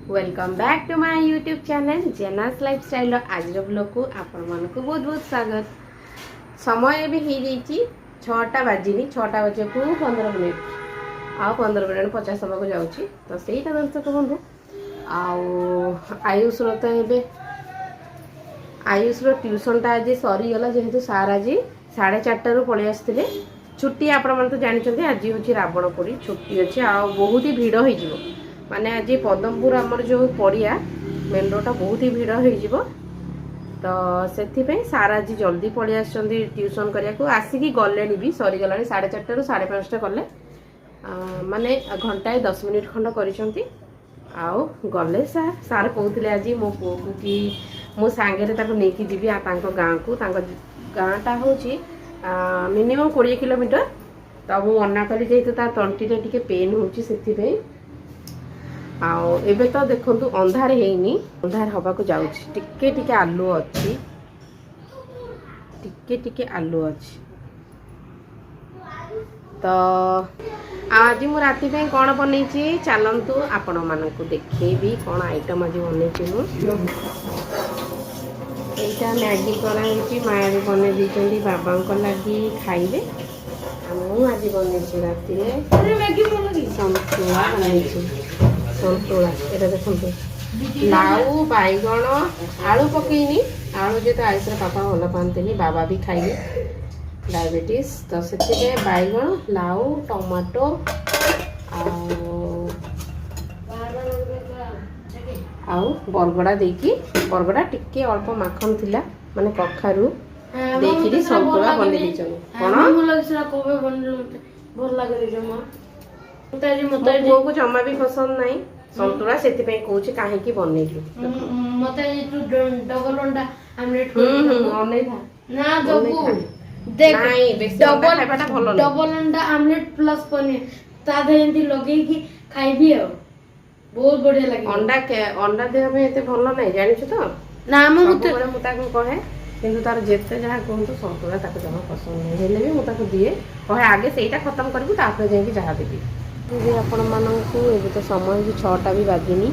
Welcome back to my YouTube channel Jena's lifestyle आज blog को आपण मन को बहुत बहुत स्वागत। समय भी हो जाइए 6टा बाजिनी 6टा बजे को 15 मिनट आउ 15 मिनट 50 सभा को जाऊँगी तो सहीटा दर्शक बंधु आयुषर तो ये आयुषर ट्यूशनटा आज सरीगला जेहेतु सार आज 4:30 पलि आसते छुट्टी आपण तो जानते आज हूँ रावण पोड़ी छुट्टी अच्छे आ बहुत ही भिड़ हो माने आज पदमपुर आमर जो पड़िया मेन रोड बहुत ही भिड़ हो तो से सार आज जल्दी पलि ट्यूशन करने आसिकी गले भी सरीगला 4:30 ରୁ 5:30 कले माने घंटाए 10 मिनिट खंड करिसेंती आउ गले सार कहते आज मो पु को कि मो सांगे नहीं जीवी गाँ को गाँटा हूँ मिनिमम 20 किलोमीटर तो मु मना कली जेहेतु तार तंटीरे टिके पेन होती एबे तो देखु अंधार हैनी अंधार हवा को जाउछि टिके टिके आलू अच्छी टिके आलू अच्छी तो आज मु राति पे कौन बनई चलतु आपण मानक देखेबी कौन आइटम आज बनई एटा मैगी कराई माया भी बन दी बाबा को लगी खाइबे आज बनई राति सन्तुला बनई सन्तुला ये देखते लाउ बैगण आलू पकईनी आलू जो आयुष पापा भल पाते बाबा भी खाइए डायबिटीज तो से बैगण लाउ टमाटो आउ बरगड़ा देकी बरगड़ा टिके अल्प माखन थिला माने कखारू देखिरी सन्तुला बने दीचन कोन को जमा भी पसंद नहीं सन्तुला से कहूँ कहीं बनइलु मते डबल अंडा आमलेट अनै था ना दबु देख नहीं बेसी अंडा खाइबाटा भलो नहीं डबल अंडा आमलेट प्लस पनीर ता दे एंती लगेई कि खाइबी आ बहुत बढ़िया लागे अंडा देह में एते भलो नहीं जानिछु तो ना हम मते मु ताको कहे किंतु तार जेते जहा कहूँ सन्तुला ताको जमा पसंद नहीं हेले भी मु ताको दिए कहे आगे सेटा खत्म करबू तापर जाई जहा देबी जी आपण मानू एवं तो समय भी 6टा भी बाजिनी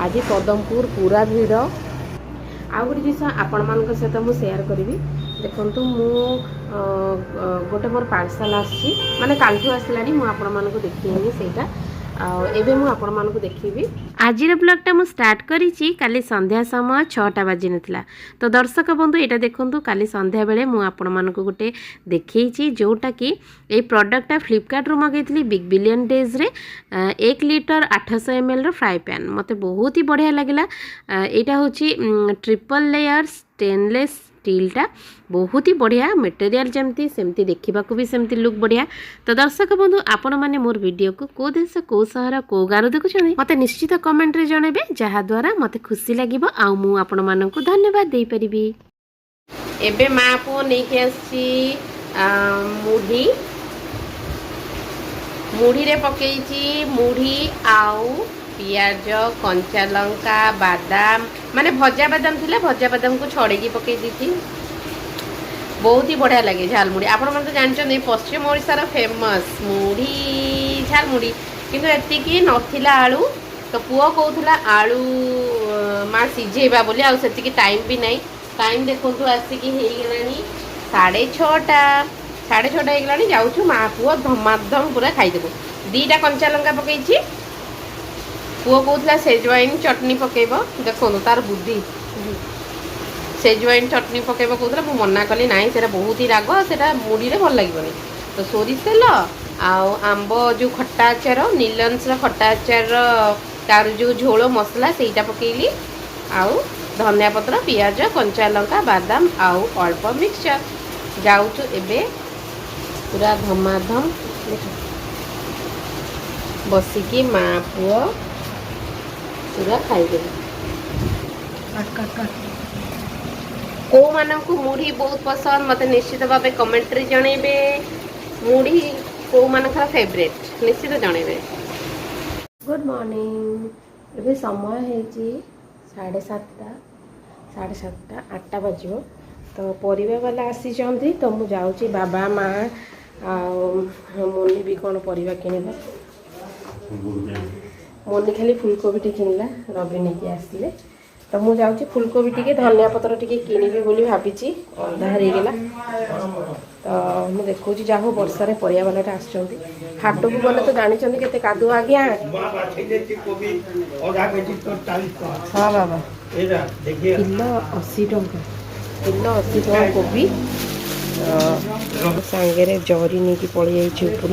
आज पदमपुर पूरा भिड़ आ गोटे जिस आपण मान सहित मुझे सेयार करी देखु मु गोटे मोर पार्सल आसी माने कालठू आसला मुझे देखिए सेटा एबे मु आपण मानक देखिबी आज ब्लॉगटा मु स्टार्ट करिछि काली संध्या समय 6टा बाजी नथिला तो दर्शक बंधु एटा देखंतु काली संध्या बेले मु आपण मानक गोटे देखैछि जोटा कि ए प्रोडक्टटा फ्लिपकार्ट रो मगैतली बिग बिलियन डेज रे 1 लीटर 800 ml रो फ्राई पैन मते बहुत ही बढ़िया लागला एटा होछि ट्रिपल लेयर स्टेनलेस स्टीलटा बहुत ही बढ़िया मटेरियल जमती सेमती देखा भी सेमती लुक बढ़िया तो दर्शक बंधु आपण मैंने मोर वीडियो को देश को सहर को गाँव देखुं मत निश्चित कमेंट रे जनइबे जहाद्वारा मत खुशी लगे आपण मानक धन्यवाद दे पारिबी। एबे माँ पुओ नहीं आसी मुढ़ी मुढ़ी रे पकईची मुढ़ी आउ पियाज कंचा लंका बादाम माने भजा बादाम थिला भजा बादाम को छड़ेकी पकई दी बहुत ही बढ़िया लगे झालमुड़ी आपण मन तो जानछन पश्चिम ओडिशार फेमस मुढ़ी झालमुड़ी किंतु एतिकी नथिला आलू तो पुओ कहूला आलू माँ सिझेबा बोली आ सेतिकी टाइम भी नहीं टाइम देखंतु आसिकी हे गेलानी 6:30 हो गलानी जाउछु माँ पुओ धमाधम पूरा खाइदेबो 2टा कंचा लंका पकईची पुओ कहूला सेजवाइन चटनी पकेब देखो तार बुद्धि सेजवाइन चटनी पकेब कहूला मु मना कली ना से बहुत ही राग से मुड़ी रे भल लगे तो सोरिष तेल आंब जो खट्टा आचार नीलन्स खट्टा आचार तार जो झोल मसला सेटा पकेली आउ धनिया पत्र पियाज कंचा लंका बादाम आउ अल्प मिक्सचर जाऊचु एबे पूरा धमाधम बसिकी माँ पुओ पूरा खाइदे को मानक मुढ़ी बहुत पसंद मत निश्चित भाव कमेंट रे जनइबे मुढ़ी को मानकर फेवरेट निश्चित जनइबे। गुड मॉर्निंग एबे समय है 7:30 8टा बजो तो परिवा वाला आसी चंदी तो मु जाउची बाबा माँ आ मोनी भी कौन परिवा किनिबा मोनी खाली फुलकोबी टी किनला रवि नहीं आसले तो मुझे जाऊँ फुलकोबी टी धनिया पत्र टी किणवी बोली भाभी अंधार होगा तो मुझे देखा जहाँ वर्षा परिया वालाटा आसट को गले तो जानते के कादुआ आज्ञा हाँ बाबा किलो 80 टंका किलो 80 टंका कोबी सांगे जरी नहीं कि पड़ जाइए ऊपर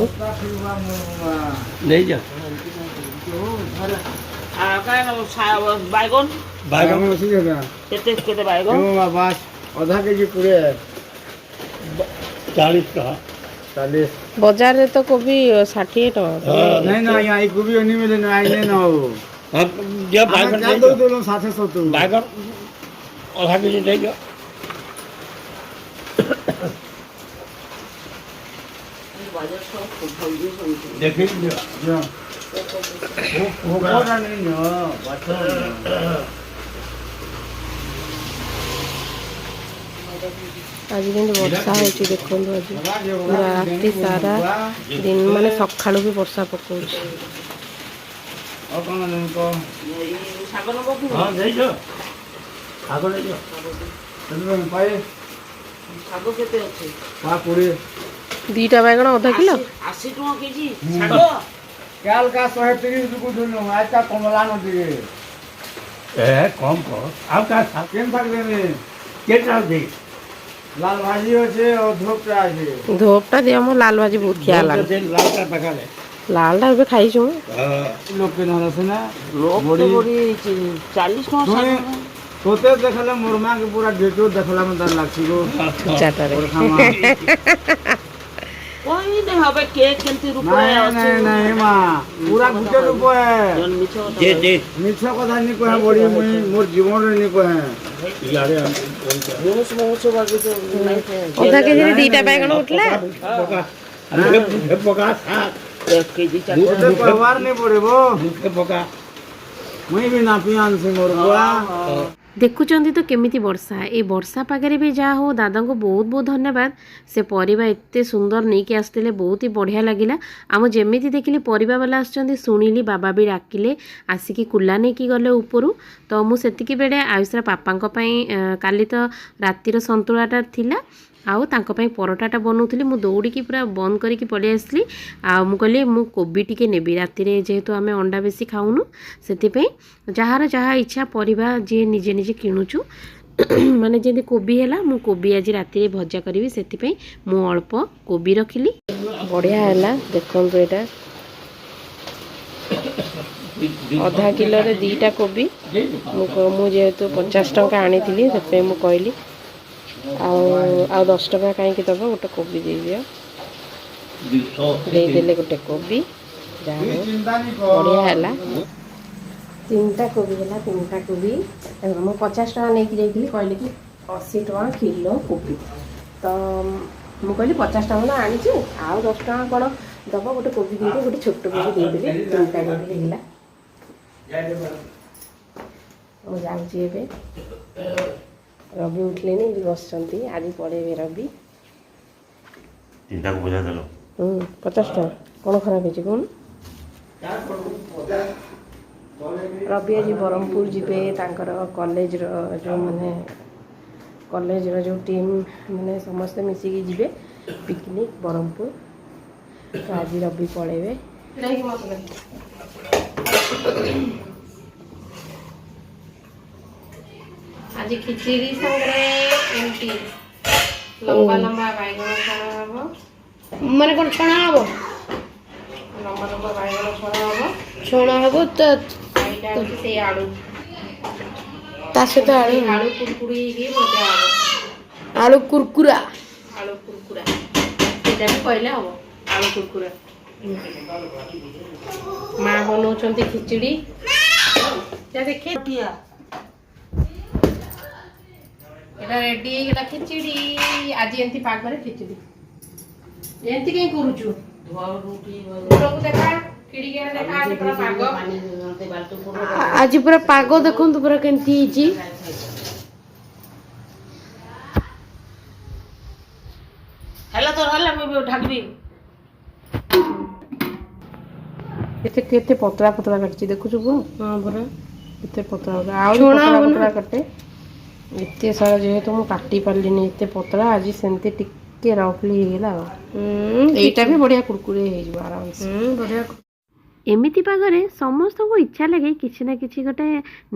बैगन बैगन अच्छी केते बैगन बस आधा केजी पूरे 40 का 40 बाजार रे तो कोबी 60 टका नहीं ना यहाँ कोबी नहीं मिले ना आई नहीं ना हो जब बैगन क्या दो दो 770 बैगन आधा केजी दे दो देखिए जो वो कोना नहीं हो बात आज वर्षा हो देखो आज पूरा राति सारा दिन माने सका भी वर्षा पकाऊ और कौन को हाँ दे दो आगो ले दो चलो पाए ଶାଗ କେତେ ଅଛି? पा पूरे दीटा बैगन आधा किलो 80 ଟଙ୍କା କେଜି ଶାଗ। काल का 130 को दोनों आज का कमला नदी ए कम कर अब का था केन भाग देने केटा दे लाल भाजी होचे और धोपटा আছে धोपटा दिया मो लाल भाजी बहुत ख्या लाग लाल का पका ले लाल टा एबे खाई छु लोग के नारा से ना ଲୋକ ବଡି ବଡି 40 ଟଙ୍କା ଧୋଇ ଶାଗ। तोते देखला मोरमा के पूरा डेटो देखला में दान लागछि गो चाटा रे और खामा କହି ଦେ হবে କେକ୍ କେମିତି ରୂପ नहीं ଅଛି? नहीं नहीं मां पूरा गुटे रूप है ଜନ ମିଛ କଥା दे दे मिछ कथा नहीं कहे बड़ी मुई मोर जीवन रे नहीं कहे यारे ମଉସ ମଉସ ବାଗି ତ ନାଇଁ थे। आधा केजी रे दीटा बैगन उठला पका अरे पका साग 1 केजी मुझे ଚାଟ परिवार नहीं पड़े वो पका मुई भी ना पियान से मोर बुआ देखुचंदी तो केमिति वर्षा ए वर्षा पागरे भी जा हो दादा को बहुत बहुत धन्यवाद से परिबा एते सुंदर नहीं के आसते बहुत ही बढ़िया लगिला आम जेमिति देखिली परिबा वाला आसचंदी सुनिली बाबा भी डाकिले आसिकी कुला नहीं कि गले ऊपर तो मु सेतिकी बेडे आयुषरा पापांको पई काली तो रातिर संतुलाटा थिला आउ तांको पई परोटाटा बनौथिली मु दौड़िकी पूरा बंद करिकी पळि आसली आ मु कहली मु कोबी टिके नेबी रातिरे जेहेतु आमे अंडा बेसी खाउनु सेति पई जहार जहा इच्छा परिबा जे निजे निजे किणुचु माने जेंति कोबी हैला मु कोबी आज रातिरे भजा करिवि सेति पई मु अल्प कोबी रखिली बढ़िया हैला देखंतु एटा आधा किलो रे दीटा कोबी मु जेहेतु 50 टंका आनीथिली सेति पई मु कहली आ 10 टका कहीं दब गोटे कोबी दे दियो देदेले गोटे कोबी चिंता नहीं बढ़िया है 3टा कोबी है 3टा कोबी मुझे 50 टका नहीं जाइए कहली कि 80 टका किलो कोबी तो मुझे कहली 50 टका ना आनी आउ 10 टका कौन दब गोटे कोबी दे गोटे छोट कोबी देदेली 3टा कोबी है मुझे जाऊँगी रवि उठले नहीं बस आज पड़े रवि चिंता को बुझा देलो 50 टका कौन खराब है कौन रवि आज ब्रह्मपुर जीवे तांकर कॉलेज जो माने कॉलेज जो टीम माने समस्त मिसिकी जीवे पिकनिक ब्रह्मपुर तो आज रवि पड़ेबे आज खिचड़ी संगे एमती लंबा लंबा बैगन छणा हबो माने कोन छणा हबो लंबा लंबा बैगन छणा हबो छणा हबो त आइटा से आलू ता सହିତ आलू आलू कुरकुरी की भजा हबो आलू कुरकुरा आलू कुरकुरा सेटा भी कहले हबो आलू कुरकुरा माँ बनाउछन्ती खिचड़ी जा देखे এটা রেডি হয়ে গেল খিচুড়ি আজ এমতি পাক করে খিচুড়ি এমতি কেন করুছু পুরো দেখা খিড়িকে দেখা আজ পুরো পাগ आज पूरा पागो देखंतु पूरा केंती हिची ହେଲା ତ ହେଲା ମୁଁ ଢାକିବି କେତେ କେତେ ପତଳା ପତଳା କାଟିଛି ଦେଖୁଛୁ ପୁଅ ହଁ ପରା କେତେ ପତଳା ପତଳା ଆଉ ଛଣା ପତଳା ହବ ନା? ପତଳା କାଟେ ଏତେ ସାରା ଯେହେତୁ ମୁଁ କାଟି ପାରିଲିନି ଏତେ ପତଳା ଆଜି ସେମିତି ଟିକେ ରଫଲି ହେଇଗଲା ଆଉ ଏଇଟା ବି ବଢ଼ିଆ କୁରକୁରି ହେଇଯିବ ଆରାମସେ ବଢିଆ ଏମିତି ପାଗରେ ସମସ୍ତଙ୍କୁ ଇଚ୍ଛା ଲାଗେ କିଛି ନା କିଛି ଗୋଟେ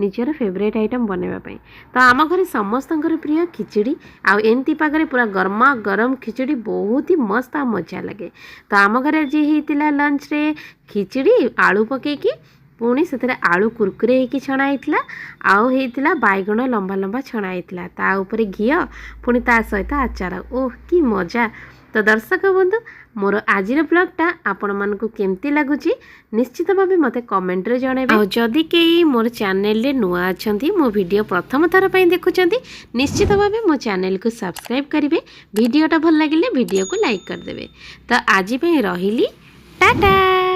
ନିଜର ଫେଭରେଟ୍ ଆଇଟମ୍ ବନେଇବା ପାଇଁ ତ ଆମ ଘରେ ସମସ୍ତଙ୍କର ପ୍ରିୟ ଖିଚୁଡ଼ି ଆଉ ଏମିତି ପାଗରେ ପୁରା ଗରମା ଗରମ ଖିଚୁଡ଼ି ବହୁତ ହି ମସ୍ତ ଆଉ ମଜା ଲାଗେ ତ ଆମ ଘରେ ଆଜି ହେଇଥିଲା ଲଞ୍ଚରେ ଖିଚୁଡ଼ି ଆଳୁ ପକେଇକି ପୁଣି ସେଥିରେ ଆଳୁ କୁରକୁରେ ହେଇକି ଛଣା ହେଇଥିଲା ଆଉ ହେଇଥିଲା ବାଇଗଣ ଲମ୍ବା ଲମ୍ବା ଛଣା ହେଇଥିଲା ତା ଉପରେ ଘିଅ ପୁଣି ତା ସହିତ ଆଚାର ଓହ କି ମଜା ତ ଦର୍ଶକ ବନ୍ଧୁ ମୋର ଆଜିର ବ୍ଲଗ୍ଟା ଆପଣମାନଙ୍କୁ କେମିତି ଲାଗୁଛି ନିଶ୍ଚିତ ଭାବେ ମୋତେ କମେଣ୍ଟରେ ଜଣାଇବେ ଆଉ ଯଦି କେହି ମୋର ଚ୍ୟାନେଲରେ ନୂଆ ଅଛନ୍ତି ମୋ ଭିଡ଼ିଓ ପ୍ରଥମ ଥର ପାଇଁ ଦେଖୁଛନ୍ତି ନିଶ୍ଚିତ ଭାବେ ମୋ ଚ୍ୟାନେଲକୁ ସବସ୍କ୍ରାଇବ୍ କରିବେ ଭିଡ଼ିଓଟା ଭଲ ଲାଗିଲେ ଭିଡ଼ିଓକୁ ଲାଇକ୍ କରିଦେବେ ତ ଆଜି ପାଇଁ ରହିଲି ଟାଟା।